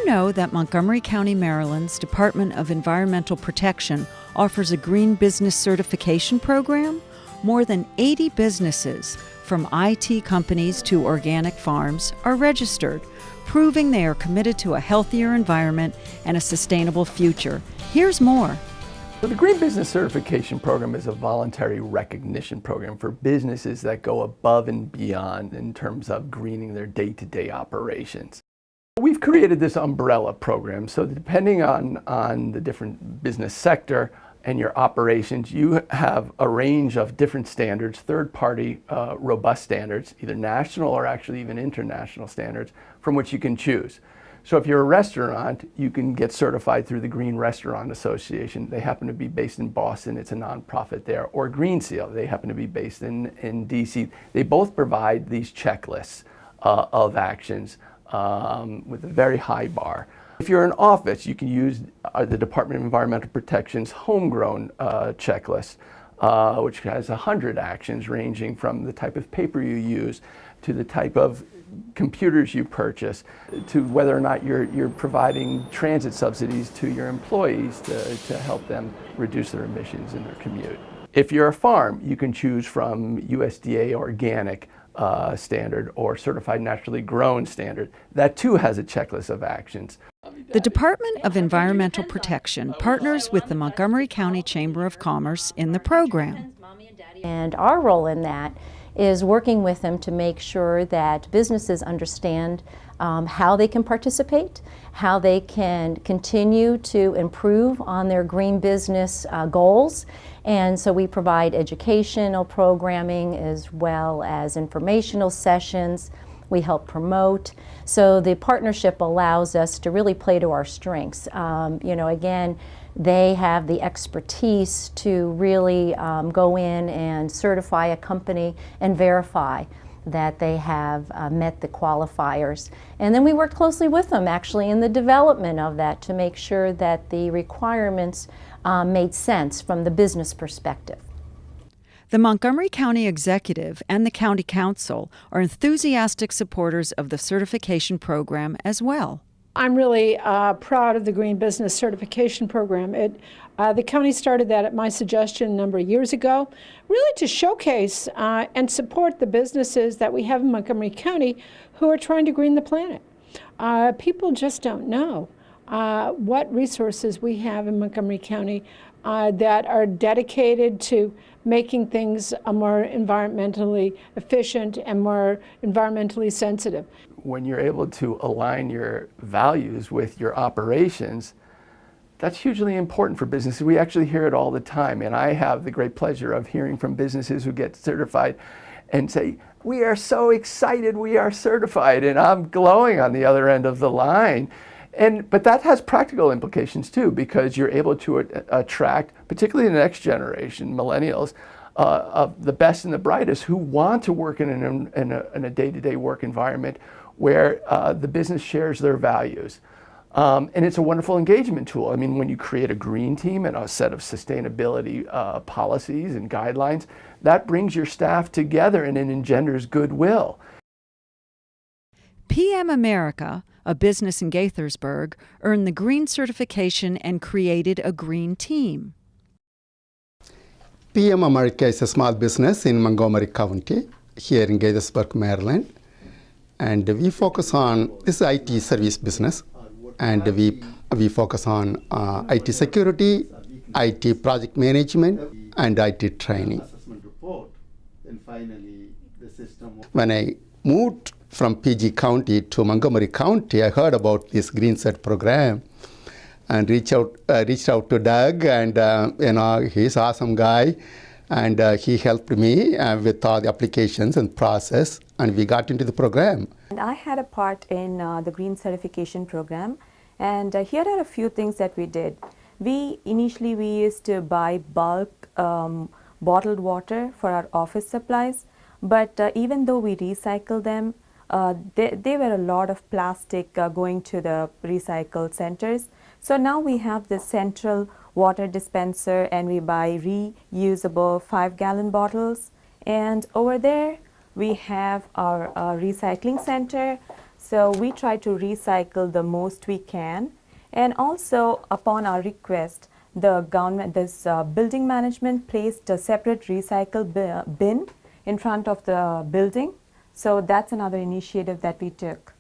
you know that Montgomery County, Maryland's Department of Environmental Protection offers a green business certification program? More than 80 businesses, from IT companies to organic farms, are registered, proving they are committed to a healthier environment and a sustainable future. Here's more. So the Green Business Certification Program is a voluntary recognition program for businesses that go above and beyond in terms of greening their day-to-day operations. We've created this umbrella program so that depending on the different business sector and your operations, you have a range of different standards, third-party robust standards, either national or actually even international standards, from which you can choose. So if you're a restaurant, you can get certified through the Green Restaurant Association. They happen to be based in Boston. It's a nonprofit there. Or Green Seal. They happen to be based in DC. They both provide these checklists of actions with a very high bar. If you're an office, you can use the Department of Environmental Protection's homegrown checklist, which has 100 actions ranging from the type of paper you use to the type of computers you purchase, to whether or not you're providing transit subsidies to your employees to help them reduce their emissions in their commute. If you're a farm, you can choose from USDA organic standard or certified naturally grown standard. That too has a checklist of actions. The Department of Environmental Protection partners with the Montgomery County Chamber of Commerce in the program. And our role in that is working with them to make sure that businesses understand how they can participate, how they can continue to improve on their green business goals. And so we provide educational programming as well as informational sessions. We help promote. So the partnership allows us to really play to our strengths. Again, they have the expertise to really go in and certify a company and verify that they have met the qualifiers. And then we worked closely with them actually in the development of that to make sure that the requirements made sense from the business perspective. The Montgomery County Executive and the County Council are enthusiastic supporters of the certification program as well. I'm really proud of the Green Business Certification Program. The county started that at my suggestion a number of years ago, really to showcase and support the businesses that we have in Montgomery County who are trying to green the planet. People just don't know what resources we have in Montgomery County that are dedicated to making things more environmentally efficient and more environmentally sensitive. When you're able to align your values with your operations, that's hugely important for businesses. We actually hear it all the time, and I have the great pleasure of hearing from businesses who get certified and say, "We are so excited we are certified," and I'm glowing on the other end of the line. But that has practical implications too, because you're able to attract, particularly the next generation, millennials, of the best and the brightest who want to work in a day-to-day work environment where the business shares their values. And it's a wonderful engagement tool. I mean, when you create a green team and a set of sustainability policies and guidelines, that brings your staff together and it engenders goodwill. PM America, a business in Gaithersburg, earned the green certification and created a green team. PM America is a small business in Montgomery County, here in Gaithersburg, Maryland. And we focus on this IT service business. And we focus on IT security, IT project management, and IT training. When I moved from PG County to Montgomery County, I heard about this Green Cert program and reached out to Doug, and he's an awesome guy, and he helped me with all the applications and process, and we got into the program. And I had a part in the Green Certification Program, and here are a few things that we did. Initially we used to buy bulk bottled water for our office supplies, but even though we recycle them, there were a lot of plastic going to the recycle centers. So now we have this central water dispenser, and we buy reusable 5-gallon bottles. And over there we have our recycling center. So we try to recycle the most we can. And also, upon our request, the government, building management placed a separate recycle bin in front of the building. So that's another initiative that we took.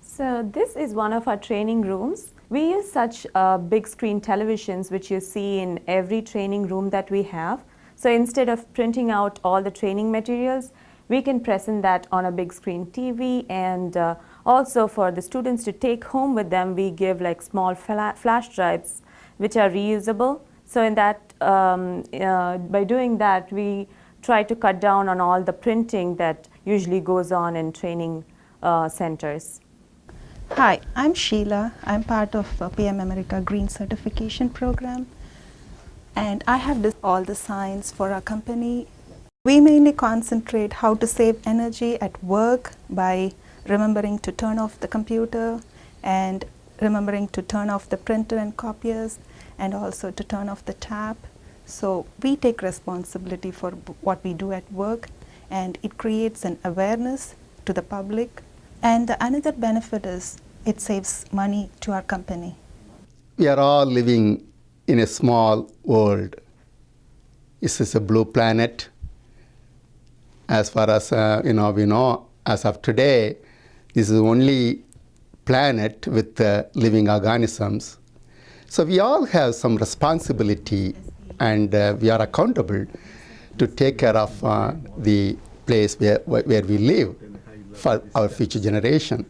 So this is one of our training rooms. We use such big screen televisions which you see in every training room that we have. So instead of printing out all the training materials, we can present that on a big screen TV, and also for the students to take home with them, we give like small flash drives which are reusable. So in that, by doing that, we try to cut down on all the printing that usually goes on in training centers. Hi, I'm Sheila. I'm part of PM America Green Certification Program, and I have all the signs for our company. We mainly concentrate how to save energy at work by remembering to turn off the computer and remembering to turn off the printer and copiers, and also to turn off the tap. So we take responsibility for what we do at work, and it creates an awareness to the public. And the another benefit is it saves money to our company. We are all living in a small world. This is a blue planet. As far as we know, as of today, this is the only planet with living organisms. So we all have some responsibility, and we are accountable to take care of the place where we live for our future generation.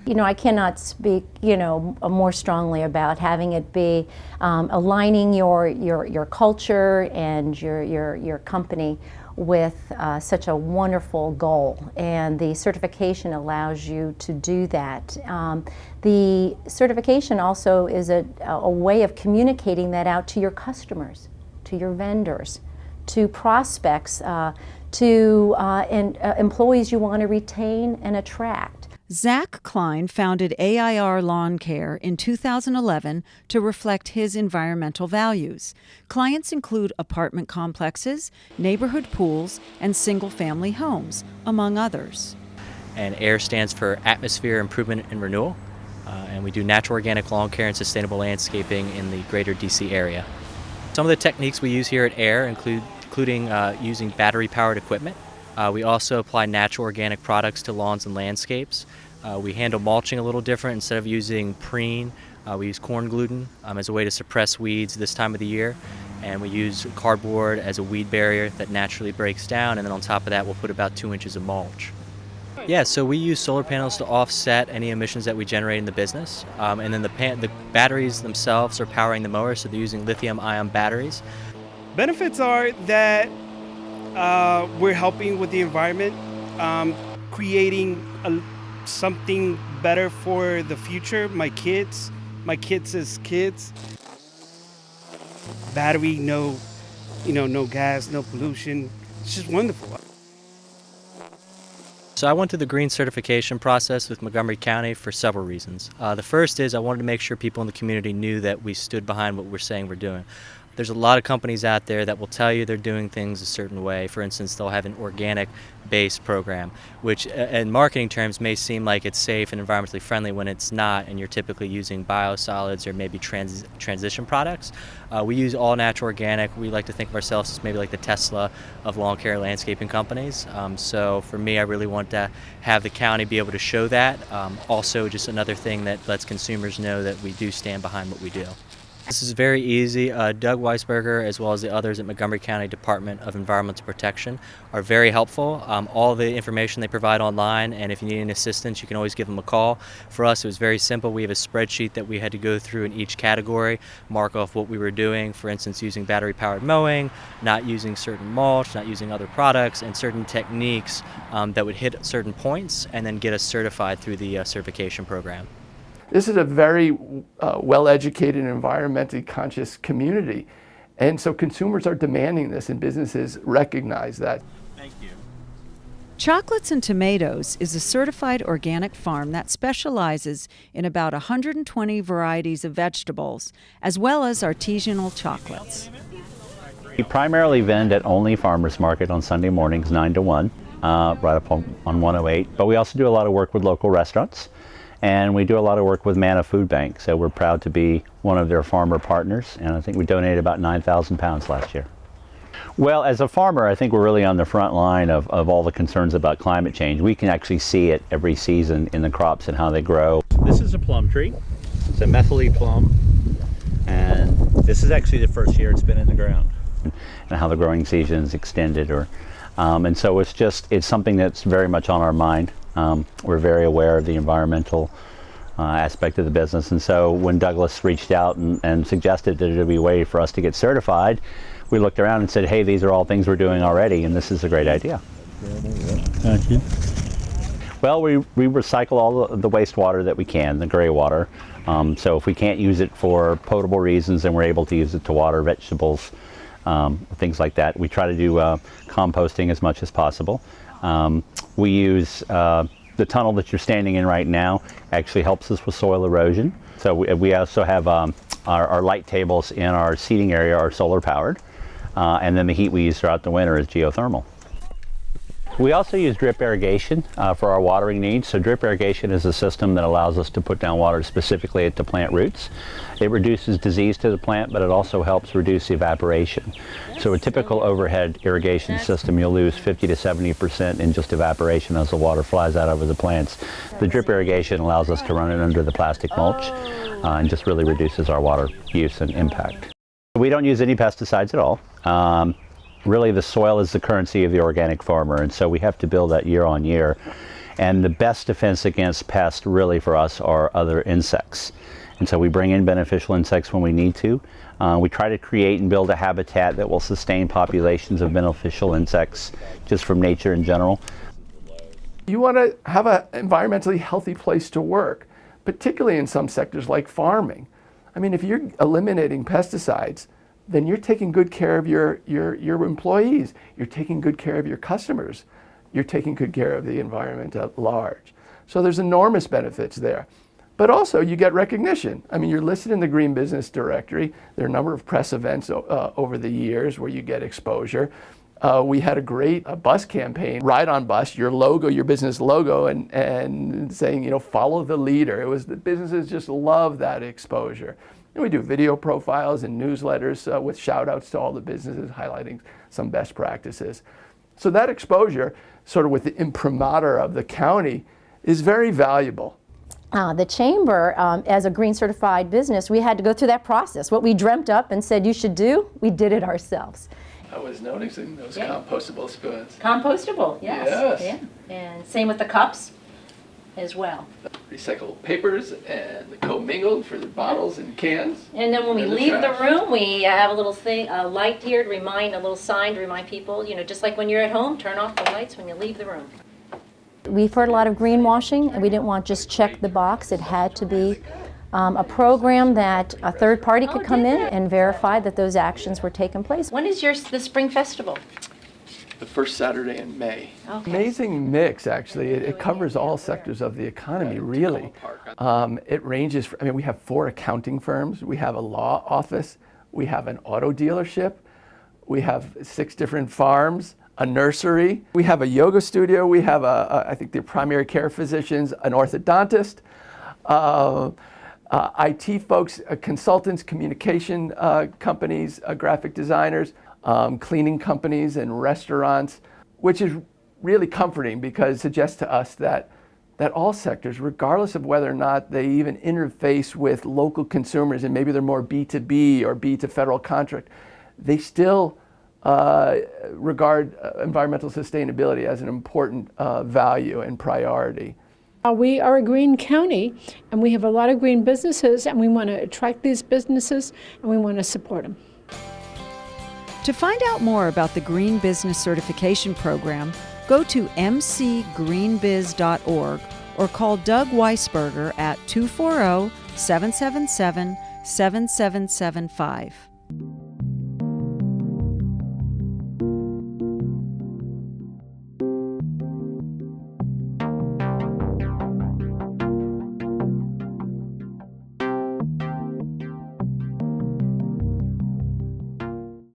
You know, I cannot speak, more strongly about having it be aligning your culture and your company with such a wonderful goal, and the certification allows you to do that. The certification also is a way of communicating that out to your customers, to your vendors, to prospects, to employees you want to retain and attract. Zach Klein founded AIR Lawn Care in 2011 to reflect his environmental values. Clients include apartment complexes, neighborhood pools, and single-family homes, among others. And AIR stands for Atmosphere Improvement and Renewal, and we do natural organic lawn care and sustainable landscaping in the greater DC area. Some of the techniques we use here at AIR including using battery-powered equipment. We also apply natural organic products to lawns and landscapes. We handle mulching a little different. Instead of using preen, we use corn gluten as a way to suppress weeds this time of the year. And we use cardboard as a weed barrier that naturally breaks down, and then on top of that we'll put about 2 inches of mulch. Yeah, so we use solar panels to offset any emissions that we generate in the business. And then the batteries themselves are powering the mowers, so they're using lithium-ion batteries. Benefits are that we're helping with the environment, creating something better for the future. My kids' kids. Battery, no gas, no pollution. It's just wonderful. So I went through the green certification process with Montgomery County for several reasons. The first is I wanted to make sure people in the community knew that we stood behind what we're saying we're doing. There's a lot of companies out there that will tell you they're doing things a certain way. For instance, they'll have an organic-based program, which in marketing terms may seem like it's safe and environmentally friendly when it's not, and you're typically using biosolids or maybe transition products. We use all natural organic. We like to think of ourselves as maybe like the Tesla of lawn care landscaping companies. So for me, I really want to have the county be able to show that. Also, just another thing that lets consumers know that we do stand behind what we do. This is very easy. Doug Weisberger, as well as the others at Montgomery County Department of Environmental Protection, are very helpful. All the information they provide online, and if you need any assistance, you can always give them a call. For us, it was very simple. We have a spreadsheet that we had to go through in each category, mark off what we were doing, for instance, using battery-powered mowing, not using certain mulch, not using other products, and certain techniques that would hit certain points and then get us certified through the certification program. This is a very well-educated and environmentally conscious community. And so consumers are demanding this, and businesses recognize that. Thank you. Chocolates and Tomatoes is a certified organic farm that specializes in about 120 varieties of vegetables, as well as artisanal chocolates. We primarily vend at Only Farmers Market on Sunday mornings, 9 to 1. right up on 108. But we also do a lot of work with local restaurants, and we do a lot of work with Manna Food Bank. So we're proud to be one of their farmer partners, and I think we donated about 9,000 pounds last year. Well, as a farmer, I think we're really on the front line of all the concerns about climate change. We can actually see it every season in the crops and how they grow. This is a plum tree. It's a methylee plum, and this is actually the first year it's been in the ground, and how the growing season is extended. And so it's something that's very much on our mind. We're very aware of the environmental aspect of the business, and so when Douglas reached out and suggested that it would be a way for us to get certified, we looked around and said, hey, these are all things we're doing already, and this is a great idea. Thank you. Well, we recycle all the wastewater that we can, the gray water. So if we can't use it for potable reasons, then we're able to use it to water vegetables, things like that. We try to do composting as much as possible. We use the tunnel that you're standing in right now actually helps us with soil erosion. So we also have our light tables in our seating area are solar powered. And then the heat we use throughout the winter is geothermal. We also use drip irrigation for our watering needs. So drip irrigation is a system that allows us to put down water specifically at the plant roots. It reduces disease to the plant, but it also helps reduce evaporation. So a typical overhead irrigation system, you'll lose 50 to 70% in just evaporation as the water flies out over the plants. The drip irrigation allows us to run it under the plastic mulch and just really reduces our water use and impact. We don't use any pesticides at all. Really, the soil is the currency of the organic farmer, and so we have to build that year on year. And the best defense against pests really for us are other insects. And so we bring in beneficial insects when we need to. We try to create and build a habitat that will sustain populations of beneficial insects just from nature in general. You want to have an environmentally healthy place to work, particularly in some sectors like farming. I mean, if you're eliminating pesticides, then you're taking good care of your employees. You're taking good care of your customers. You're taking good care of the environment at large. So there's enormous benefits there. But also you get recognition. I mean, you're listed in the Green Business Directory. There are a number of press events over the years where you get exposure. We had a great bus campaign, Ride on Bus, your logo, your business logo, and saying, you know, follow the leader. It was the businesses just love that exposure. And we do video profiles and newsletters with shout outs to all the businesses highlighting some best practices. So that exposure, sort of with the imprimatur of the county, is very valuable. The Chamber, as a green certified business, we had to go through that process. What we dreamt up and said you should do, we did it ourselves. I was noticing those compostable spoons. Compostable, yes. Yes. Yeah. And same with the cups as well. Recycled papers and the co-mingled for the bottles and cans. And then when we leave the room, we have a little thing, a light here to remind, a little sign to remind people, you know, just like when you're at home, turn off the lights when you leave the room. We've heard a lot of greenwashing, and we didn't want just check the box. It had to be a program that a third party could come in and verify that those actions were taking place. When is the Spring Festival? The first Saturday in May. Okay. Amazing mix, actually. It covers all sectors of the economy, really. It ranges, I mean, we have 4 accounting firms, we have a law office, we have an auto dealership, we have 6 different farms, a nursery, we have a yoga studio, we have I think the primary care physicians, an orthodontist, IT folks, consultants, communication companies, graphic designers, cleaning companies and restaurants, which is really comforting because it suggests to us that all sectors, regardless of whether or not they even interface with local consumers, and maybe they're more B2B or B to federal contract, they still regard environmental sustainability as an important value and priority. We are a green county, and we have a lot of green businesses, and we want to attract these businesses, and we want to support them. To find out more about the Green Business Certification Program, go to mcgreenbiz.org or call Doug Weisberger at 240-777-7775.